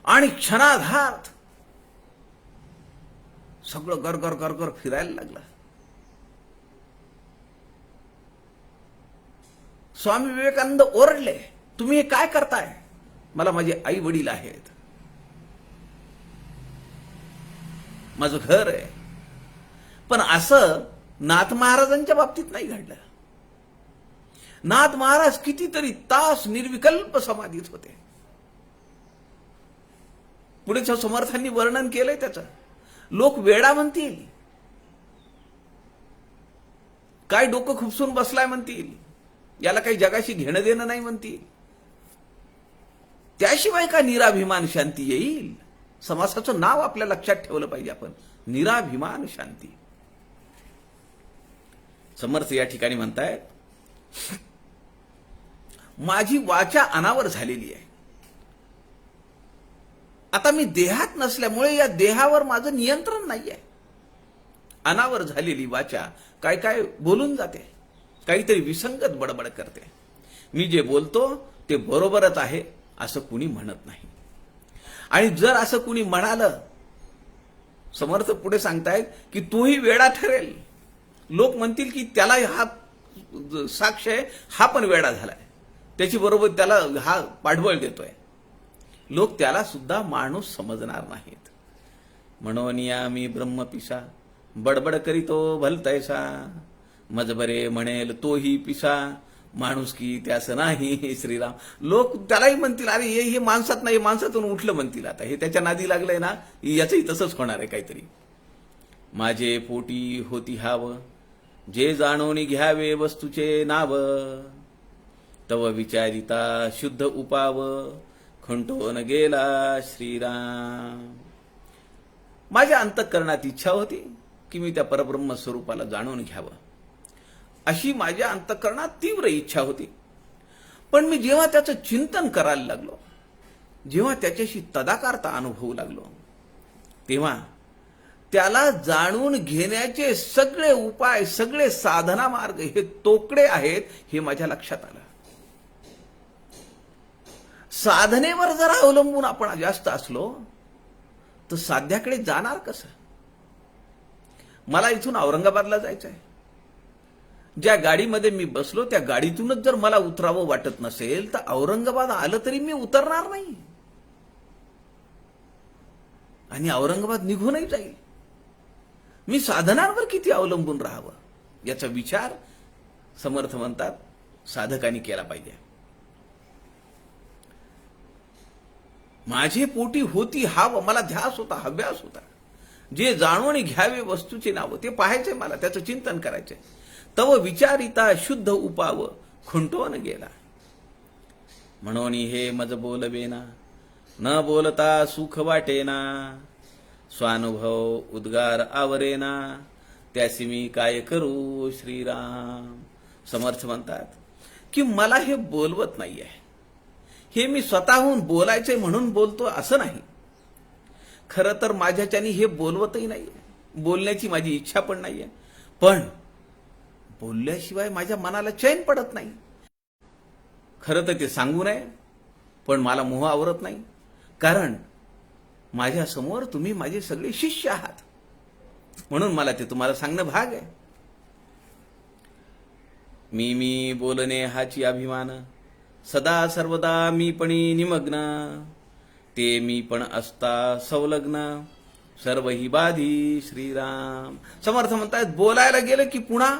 आणि क्षणार्धात सगळं गरगर गरगर फिरायला लागलं. स्वामी विवेकानंद ओरडले, तुम्ही हे काय करताय? मला माझे आई वडील आहेत, माझं घर आहे. पण असं नाथ महाराजांच्या बाबतीत नाही घडलं. नाथ महाराज कितीतरी तास निर्विकल्प समाधीत होते. पुढे समर्थांनी वर्णन केलंय त्याचं. लोक वेडा म्हणतील, काय डोकं खुपसून बसलाय म्हणतील, याला काही जगाशी घेणं देणं नाही म्हणतील. त्याशिवाय का निराभिमान शांती येईल? समासाचं नाव आपल्या लक्षात ठेवलं पाहिजे आपण, निराभिमान शांती. समर्थ या ठिकाणी म्हणतायत, माझी वाचा अनावर झालेली आहे, आता मी देहात नसल्यामुळे या देहावर माझं नियंत्रण नाहीये. अनावर झालेली वाचा काय काय बोलून जाते, काहीतरी विसंगत बडबड करते. मी जे बोलतो ते बरोबरच आहे असं कुणी म्हणत नाही. आणि जर असं कुणी म्हणालं, समर्थ पुढे सांगतायत की तोही वेडा ठरेल. लोक म्हणतील की त्याला हा साक्ष आहे, हा पण वेडा झालाय, त्याची बरोबर त्याला हा पाठबळ देतोय. लोक त्याला सुद्धा माणूस समजणार नाहीत. म्हणून या मी ब्रह्मपिसा बडबड करीतो भलतैसा, मजबरे म्हणेल तोही पिसा, माणूस की त्यास नाही श्रीराम. लोक त्यालाही म्हणतील अरे हे माणसात नाही, माणसातून उठलं म्हणतील. आता हे त्याच्या नादी लागलंय ना, याचंही तसंच होणार आहे काहीतरी. माझे पोटी होती हाव, जे जाणून घ्यावे वस्तूचे नाव, तव विचारिता शुद्ध उपाव, खंटोन गेला श्रीराम. माझ्या अंतःकरणात इच्छा होती की मी त्या परब्रह्म स्वरूपाला जाणून घ्यावं, अशी माझ्या अंतःकरणात तीव्र इच्छा होती. पण मी जेव्हा त्याचं चिंतन करायला लागलो, जेव्हा त्याच्याशी तदाकारता अनुभवू लागलो, तेव्हा त्याला जाणून घेण्याचे सगळे उपाय, सगळे साधना मार्ग हे तोकडे आहेत हे माझ्या लक्षात आलं. साधनेवर जर अवलंबून आपण जास्त असलो तर साध्याकडे जाणार कसं? मला इथून औरंगाबादला जायचं आहे. ज्या गाडीमध्ये मी बसलो त्या गाडीतूनच जर मला उतरावं वाटत नसेल तर औरंगाबाद आलं तरी मी उतरणार नाही आणि औरंगाबाद निघूनही जाईल. मी साधनांवर किती अवलंबून राहावं याचा विचार समर्थ म्हणतात साधकांनी केला पाहिजे. माझे पोटी होती हाव, मला ध्यास होता, हव्यास होता, जे जाणून घ्यावे वस्तूचे नाव ते पाहायचे, मला त्याचं चिंतन करायचे. तव विचारिता शुद्ध उपाव, खुंटोन गेला. म्हणून हे मज बोलवेना, न बोलता सुख वाटेना, स्वानुभव उद्गार आवरेना, त्यासी मी काय करू श्रीराम. समर्थ म्हणतात की मला हे बोलवत नाहीये, हे मी स्वतःहून बोलायचे म्हणून बोलतो असं नाही. खरं तर माझ्याच्यानी हे बोलवतही नाहीये, बोलण्याची माझी इच्छा पण नाहीये, पण बोलल्याशिवाय माझ्या मनाला चैन पडत नाही. खरं तर ते सांगू नये, पण मला मोह आवरत नाही, कारण माझ्या समोर तुम्ही माझे सगळे शिष्य आहात, म्हणून मला ते तुम्हाला सांगणं भाग आहे. मी बोलणे हाची अभिमान, सदा सर्वदा मी पणी निमग्न, ते मी पण असता संलग्न, सर्व ही बाधी श्रीराम. समर्थ म्हणतात बोलायला गेलं की पुन्हा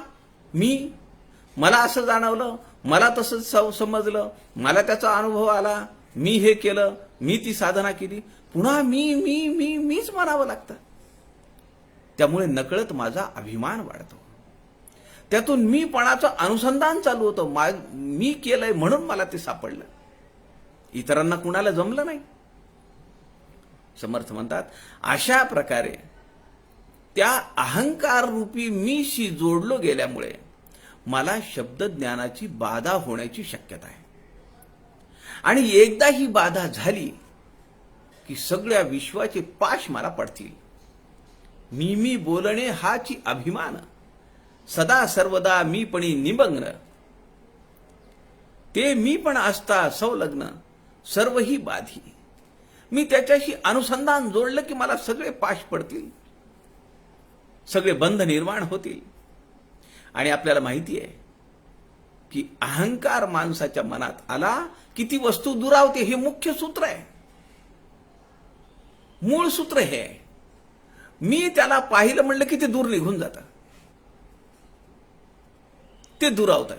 मला असं जाणवलं, मला तसं समजलं, मला त्याचा अनुभव आला, मी हे केलं, मी ती साधना केली, पुन्हा मीच म्हणावं लागतं. त्यामुळे नकळत माझा अभिमान वाढतो, त्यातून मीपणाचं अनुसंधान चालू होतं. मी केलंय म्हणून मला ते सापडलं, इतरांना कुणाला जमलं नाही. समर्थ म्हणतात अशा प्रकारे त्या अहंकार रूपी मीशी जोडलो गेल्यामुळे मला शब्द ज्ञानाची बाधा होण्याची शक्यता आहे. आणि एकदा ही बाधा झाली की सगळ्या विश्वाचे पाश मला पडतील. मी बोलणे हाची अभिमान, सदा सर्वदा मी पणी निमग्न, ते मी पण असता संलग्न, सर्व ही बाधी. मी त्याच्याशी अनुसंधान जोडलं की मला सगळे पाश पडतील, सगळे बंध निर्माण होतील. आणि आपल्याला माहिती आहे की अहंकार माणसाच्या मनात आला की ती वस्तू दुरावते. हे मुख्य सूत्र आहे, मूळ सूत्र हे आहे. मी त्याला पाहिलं म्हणलं की ते दूर निघून जातं, ते दुरावतं.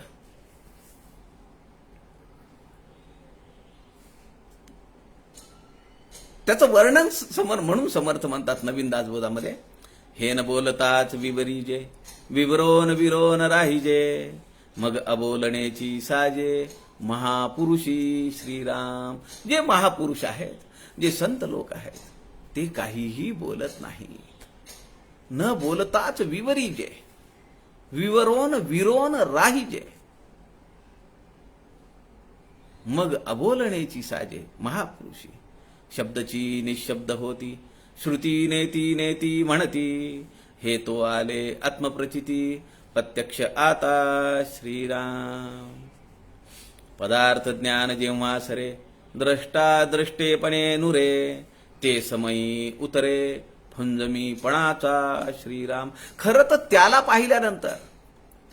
त्याचं वर्णन म्हणून समर्थ म्हणतात नवीन दासबोधामध्ये, हे न बोलताच विवरीजे, विवरोन राहिजे, मग अबोलण्याची साजे, महापुरुषी श्रीराम. जे महापुरुष आहेत, जे संत लोक आहेत, ते काहीही बोलत नाहीत. न बोलताच विवरीजे, विरोन राहिजे, मग अबोलण्याची साजे, महापुरुषी. शब्दची निशब्द होती, श्रुती नेती नेती म्हणती, हे तो आले आत्मप्रचिती, प्रत्यक्ष आता श्रीराम. पदार्थ ज्ञान जेव्हा सरे, द्रष्टा द्रष्टेपणे नुरे, ते समयी उतरे फुंजमीपणाचा श्रीराम. खरं तर त्याला पाहिल्यानंतर,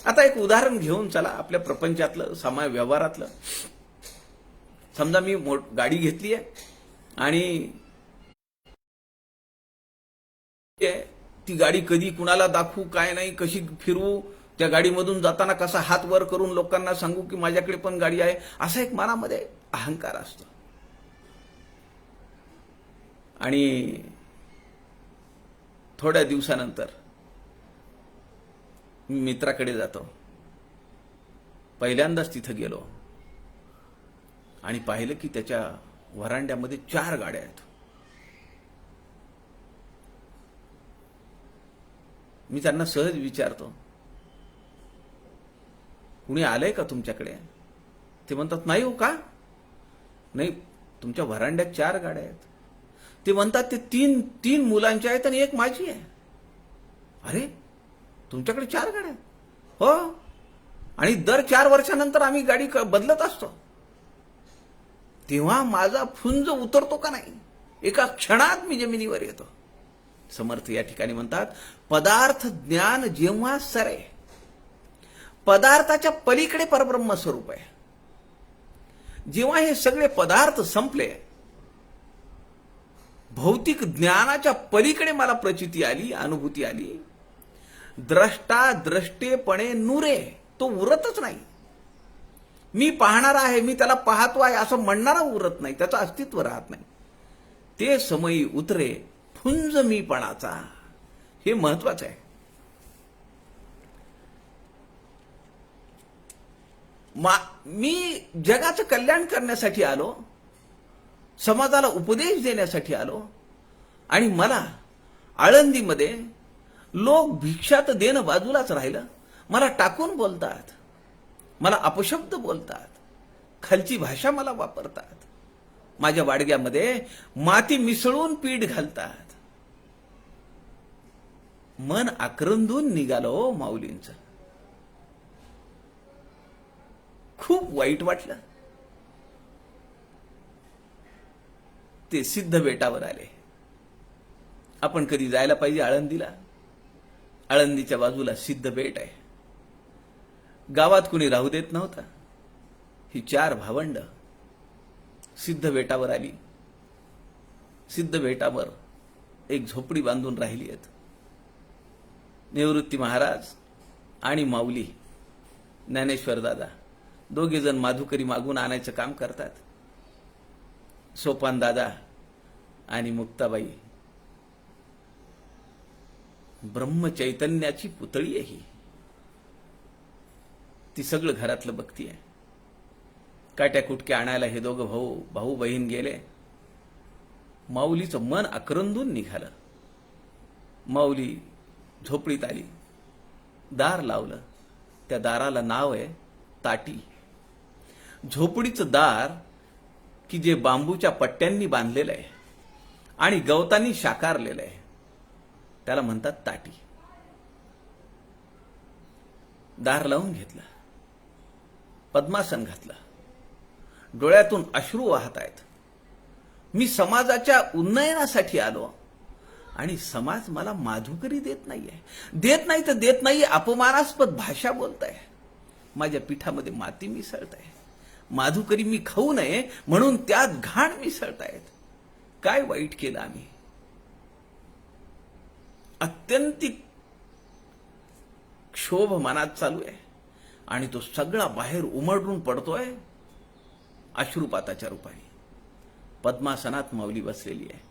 आता एक उदाहरण घेऊन चला आपल्या प्रपंचातलं, समाज व्यवहारातलं. समजा मी गाडी घेतली आहे आणि ती गाडी कधी कुणाला दाखवू, काय नाही, कशी फिरवू, त्या गाडीमधून जाताना कसा हात वर करून लोकांना सांगू की माझ्याकडे पण गाडी आहे, असा एक मनामध्ये अहंकार असतो. आणि थोड्या दिवसानंतर मी मित्राकडे जातो. पहिल्यांदाच तिथं गेलो आणि पाहिलं की त्याच्या व्हरांड्यामध्ये 4 गाड्या आहेत. मी त्यांना सहज विचारतो, कुणी आलंय का तुमच्याकडे? ते म्हणतात, नाही हो. का नाही? तुमच्या व्हरांड्यात 4 गाड्या आहेत. ते म्हणतात, ते तीन मुलांच्या आहेत आणि एक माझी आहे. अरे, तुमच्याकडे 4 गाड्या? हो. आणि दर 4 वर्षानंतर आम्ही गाडी बदलत असतो. तेव्हा माझा फुंज उतरतो का नाही? एका क्षणात मी जमिनीवर येतो. समर्थ या ठिकाणी म्हणतात, पदार्थ ज्ञान जेव्हा सरे, पदार्थाच्या पलीकडे परब्रह्म स्वरूप आहे. जेव्हा हे सगळे पदार्थ संपले, भौतिक ज्ञानाच्या पलीकडे मला प्रचिती आली, अनुभूती आली. द्रष्टा द्रष्टेपणे नुरे, तो उरतच नाही. मी पाहणारा आहे, मी त्याला पाहतो आहे असं म्हणणारा उरत नाही, त्याचं अस्तित्व राहत नाही. ते समयी उतरे फुंज मीपणाचा. हे महत्वाचं आहे. मी जगाचं कल्याण करण्यासाठी आलो, समाजाला उपदेश देण्यासाठी आलो, आणि मला आळंदीमध्ये लोक भिक्षा तर देणं बाजूलाच राहिलं, मला टाकून बोलतात, मला अपशब्द बोलतात, खालची भाषा मला वापरतात, माझ्या वाडग्यामध्ये माती मिसळून पीठ घालतात. मन आक्रंदून निघालो माऊलींचं. खूप वाईट वाटलं. ते सिद्ध बेटावर आले. आपण कधी जायला पाहिजे आळंदीला. आळंदीच्या बाजूला सिद्ध बेट आहे. गावात कुणी राहू देत नव्हता. ही 4 भावंड सिद्ध बेटावर आली. सिद्ध बेटावर एक झोपडी बांधून राहिली आहेत. निवृत्ती महाराज आणि माऊली ज्ञानेश्वर दादा दोघे जण माधुकरी मागून आणायचं काम करतात. सोपान दादा आणि मुक्ताबाई, ब्रह्मचैतन्याची पुतळी आहे ही. ती सगळं घरातलं बघतीये. काट्या कुटक्या आणायला हे दोघं भाऊ बहीण गेले. माऊलीचं मन आक्रंदून निघालं. माऊली झोपडीत आली, दार लावलं. त्या दाराला नाव आहे ताटी. झोपडीचं दार की जे बांबूच्या पट्ट्यांनी बांधलेलं आहे आणि गवतांनी शाकारलेलं आहे, त्याला म्हणतात ताटी. दार लावून घेतलं, पद्मासन घातलं. डोळ्यातून अश्रू वाहत आहेत. मी समाजाच्या उन्नयनासाठी आलो आणि समाज मला माधुकरी देत नाहीये. देत नाही, अपमानास्पद भाषा बोलताय. माझ्या पिठामध्ये माती मिसळताय. माधुकरी मी खाऊ नये म्हणून त्यात घाण मिसळतायत. काय वाईट केलं आम्ही? अत्यंतिक क्षोभ मनात चालू आहे आणि तो सगळा बाहेर उमटून पडतोय अश्रुपाताच्या रूपाने. पद्मासनात माऊली बसलेली आहे.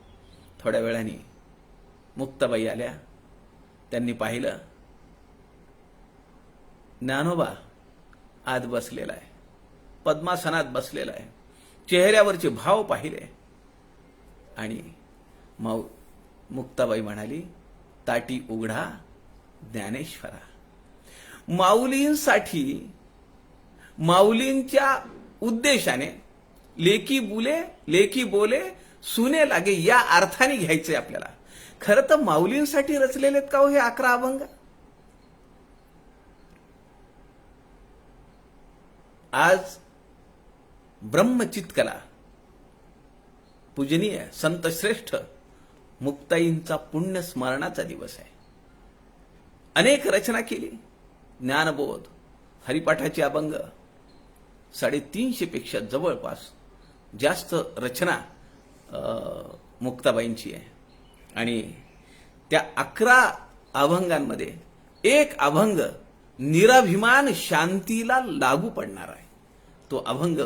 थोड्या वेळाने मुक्ताबाई आल्या. त्यांनी पाहिलं, ज्ञानोबा आत बसलेला आहे, पद्मासनात बसलेला आहे. चेहऱ्यावरचे भाव पाहिले आणि मुक्ताबाई म्हणाली, ताटी उघडा ज्ञानेश्वरा. माऊलींसाठी, माऊलींच्या उद्देशाने लेकी बोले सुने लागे या अर्थाने घ्यायचंय आपल्याला. खरं तर माऊलींसाठी रचलेले आहेत का हो हे 11 अभंग? आज ब्रह्मचित्कला पूजनीय संत श्रेष्ठ मुक्ताईंचा पुण्य स्मरणाचा दिवस आहे. अनेक रचना केली. ज्ञानबोध, हरिपाठाचे अभंग, 350 पेक्षा जवळपास जास्त रचना मुक्ताबाईंची आहे. आणि त्या 11 अभंगांमध्ये एक अभंग निराभिमान शांतीला लागू पडणार आहे. तो अभंग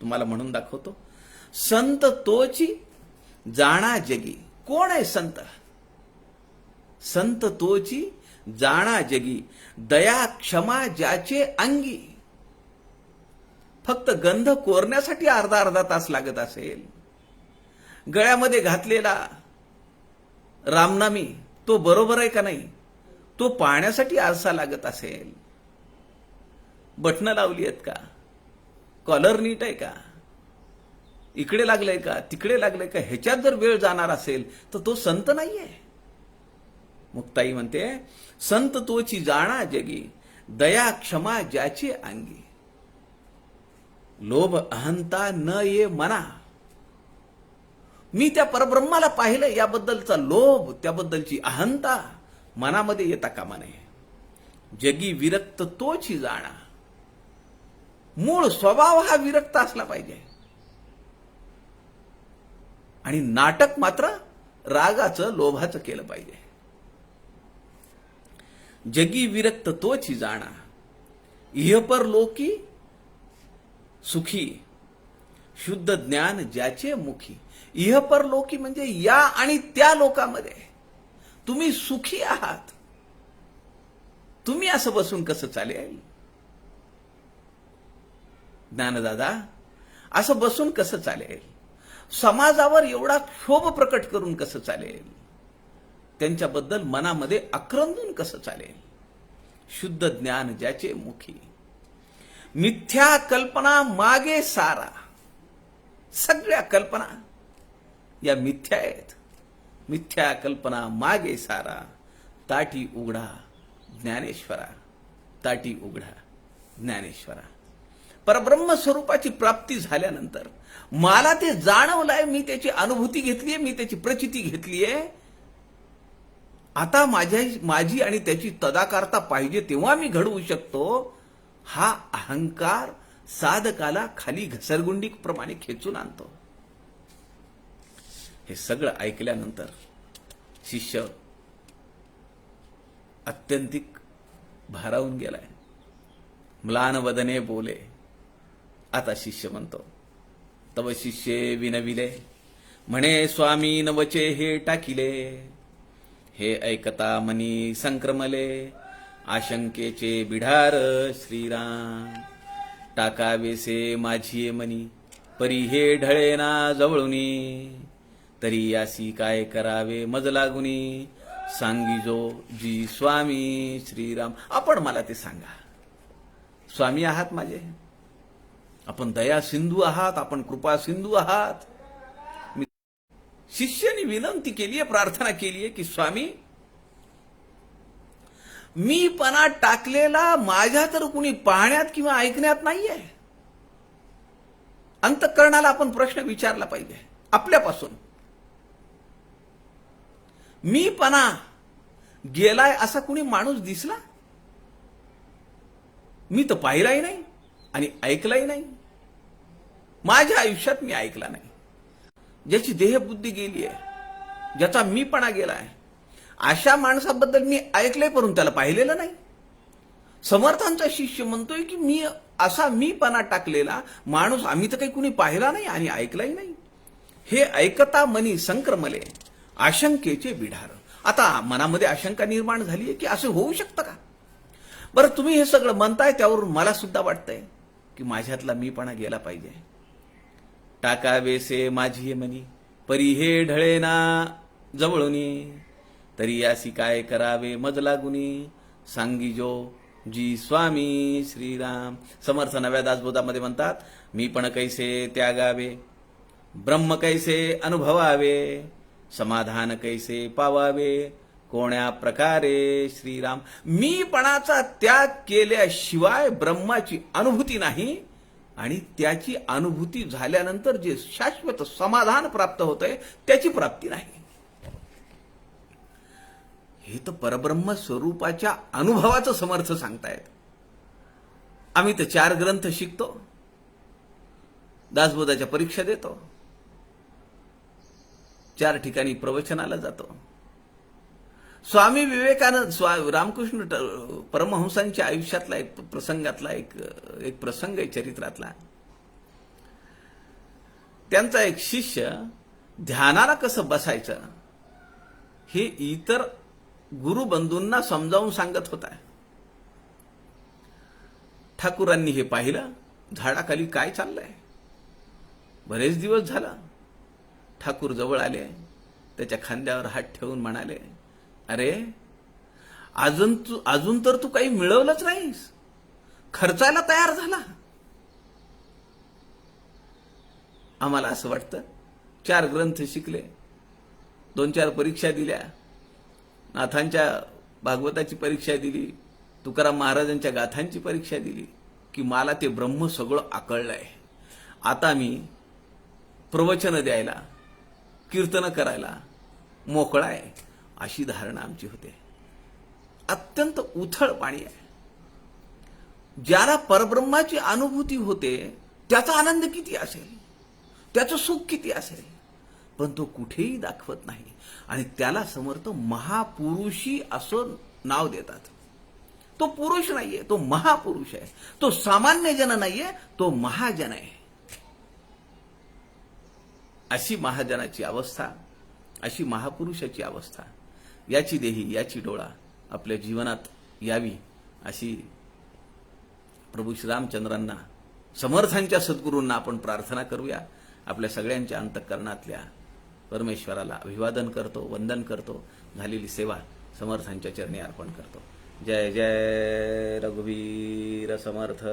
तुम्हाला म्हणून दाखवतो. संत तोची जाणा जगी. कोण आहे संत? संत तोची जाणा जगी, दया क्षमा ज्याचे अंगी. फक्त गंध कोरण्यासाठी अर्धा तास लागत असेल, गळ्यामध्ये घातलेला रामनामी तो बरोबर आहे का नाही तो पाहण्यासाठी आरसा लागत असेल, बटणं लावली आहेत का, कॉलर नीट आहे का, इकडे लागलंय का तिकडे लागलंय का, ह्याच्यात जर वेळ जाणार असेल तर तो संत नाहीये. मुक्ताई म्हणते संत तोची जाणा जगी, दया क्षमा ज्याचे अंगी. लोभ अहंता न ये मना. मी त्या परब्रह्माला पाहिलं याबद्दलचा लोभ, त्याबद्दलची अहंता मनामध्ये येता कामा नये. जगी विरक्त तोची जाणा. मूळ स्वभाव हा विरक्त असला पाहिजे. आणि नाटक मात्र रागाचं लोभाचं केलं पाहिजे. जगी विरक्त तोची जाणा, इहपर लोकी सुखी, शुद्ध ज्ञान ज्याचे मुखी. इहपर लोकी म्हणजे या आणि त्या लोकामध्ये तुम्ही सुखी आहात. तुम्ही असं बसून कसं चालेल? ज्ञानदादा, असं बसून कसं चालेल? समाजावर एवढा क्षोभ प्रकट करून कसं चालेल? त्यांच्याबद्दल मनामध्ये आक्रंदून कसं चालेल? शुद्ध ज्ञान ज्याचे मुखी. मिथ्या कल्पना मागे सारा. सगळ्या कल्पना या मिथ्या आहेत. मिथ्या कल्पना मागे सारा. ताटी उघडा ज्ञानेश्वरा. ताटी उघडा ज्ञानेश्वरा. परब्रह्म स्वरूपाची प्राप्ती झाल्यानंतर मला ते जाणवलंय, मी त्याची अनुभूती घेतलीये, मी त्याची प्रचिती घेतलीये. आता माझी आणि त्याची तदाकारता पाहिजे तेव्हा मी घडवू शकतो. हा अहंकार साधकाला खाली घसरगुंडी प्रमाणे खेचून आणतो. हे सगळं ऐकल्यानंतर शिष्य अत्यंतिक भारावून गेलाय. म्लान वदने बोले. आता शिष्य म्हणतो, तव शिष्ये विनविले, म्हणे स्वामी नवचे हे टाकिले. हे ऐकता मनी संक्रमले, आशंकेचे बिढार श्रीराम. टाकावेसे माझी मनी, परी हे ढळेना जवळुनी. तरी यासी काय करावे मज लागुनी. सांगिजो जी स्वामी श्रीराम. आपण मला ते सांगा. स्वामी आहात माझे, आपण दया सिंधू आहात, आपण कृपा सिंधू आहात. शिष्याने विनंती केली आहे, प्रार्थना केली आहे की स्वामी, मी पणा टाकलेला माझ्या तर कुणी पाहण्यात किंवा ऐकण्यात नाहीये. अंतःकरणाला आपण प्रश्न विचारला पाहिजे आपल्यापासून. मी पणा गेलाय असा कुणी माणूस दिसला? मी तर पाहिलाही नाही आणि ऐकलाही नाही. माझ्या आयुष्यात मी ऐकला नाही. ज्याची देहबुद्धी गेली आहे, ज्याचा मीपणा गेलाय, अशा माणसाबद्दल मी ऐकलंय परंतु त्याला पाहिलेलं नाही. समर्थांचा शिष्य म्हणतोय की मी असा मीपणा टाकलेला माणूस आम्ही तर काही कुणी पाहिला नाही आणि ऐकलाही नाही. हे ऐकता मनी संक्रमले, आशंकेचे बिढार. आता मनामध्ये आशंका निर्माण झाली आहे की असं होऊ शकतं का? बरं, तुम्ही हे सगळं म्हणताय त्यावरून मला सुद्धा वाटतंय की माझ्यातला मीपणा गेला पाहिजे. टाकावेसे माझी मनी, परी हे ढळेना जवळुनी. तरी यासी काय करावे मज लागुनी. सांगिजो जी स्वामी श्रीराम. समर्थ नव्या दासबोधामध्ये म्हणतात, मी पण कैसे त्यागावे, ब्रह्म कैसे अनुभवावे, समाधान कैसे पावावे, कोण्या प्रकारे श्रीराम. मीपणाचा त्याग केल्याशिवाय ब्रह्माची अनुभूती नाही आणि त्याची अनुभूती झाल्यानंतर जे शाश्वत समाधान प्राप्त होतंय त्याची प्राप्ती नाही. हे तर परब्रह्म स्वरूपाच्या अनुभवाचं समर्थ सांगतायत. आम्ही तर 4 ग्रंथ शिकतो, दासबोधाच्या परीक्षा देतो, 4 ठिकाणी प्रवचनाला जातो. स्वामी विवेकानंद रामकृष्ण परमहंसांच्या आयुष्यातला एक प्रसंगातला एक प्रसंग आहे चरित्रातला. त्यांचा एक शिष्य ध्यानाला कसं बसायचं हे इतर गुरुबंधूंना समजावून सांगत होता. ठाकूरांनी हे पाहिलं, झाडाखाली काय चाललंय. बरेच दिवस झाला. ठाकूर जवळ आले, त्याच्या खांद्यावर हात ठेवून म्हणाले, अरे अजून तर तू काही मिळवलंच नाहीस, खर्चायला तयार झाला. आम्हाला असं वाटतं 4 ग्रंथ शिकले, 2-4 परीक्षा दिल्या, नाथांच्या भागवताची परीक्षा दिली, तुकाराम महाराजांच्या गाथांची परीक्षा दिली की मला ते ब्रह्म सगळं आकळलंय. आता मी प्रवचन द्यायला, कीर्तन करायला मोकळा आहे, अशी धारणा आमची होते. अत्यंत उथळ पाणी आहे. ज्याला परब्रह्माची अनुभूती होते त्याचा आनंद किती असेल, त्याचं सुख किती असेल, पण तो कुठेही दाखवत नाही आणि त्याला समर्थ महापुरुषी असं नाव देतात. तो पुरुष नाहीये, तो महापुरुष आहे. तो सामान्य जन नाहीये, तो महाजन आहे. अशी महाजनाची अवस्था, अशी महापुरुषाची अवस्था, याची देही याची डोळा आपल्या जीवनात यावी अशी प्रभू श्रीरामचंद्रांना, समर्थांच्या सद्गुरूंना आपण प्रार्थना करूया. आपल्या सगळ्यांच्या अंतःकरणातल्या परमेश्वराला अभिवादन करतो, वंदन करतो. झालेली सेवा समर्थांच्या चरणी अर्पण करतो. जय जय रघुवीर समर्थ.